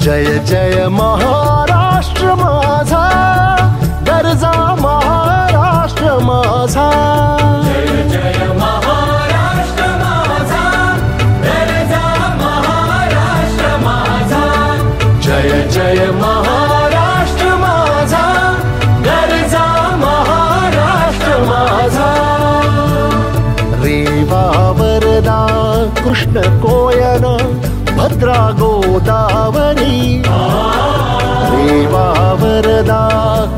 जय जय महाराष्ट्र माझा, गरजा महाराष्ट्र माझा. जय जय महाराष्ट्र माझा, गरजा महाराष्ट्र माझा. जय जय महाराष्ट्र माझा, गरजा महाराष्ट्र माझा. रेवा वरदा कृष्ण कोयना भद्रा गोदावरी. रेवा वरदा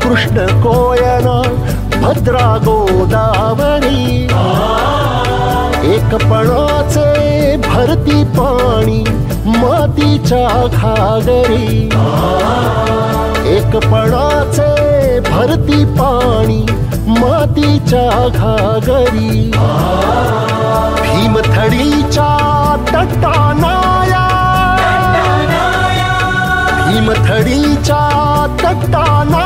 कृष्ण कोयना भद्रा गोदावरी. एकपणाचे भरती पाणी मातीच्या घागरी. एकपणाचे भरती पाणी मातीच्या घागरी. भीमथडीच्या तटानाया, भीमथडीच्या तटाना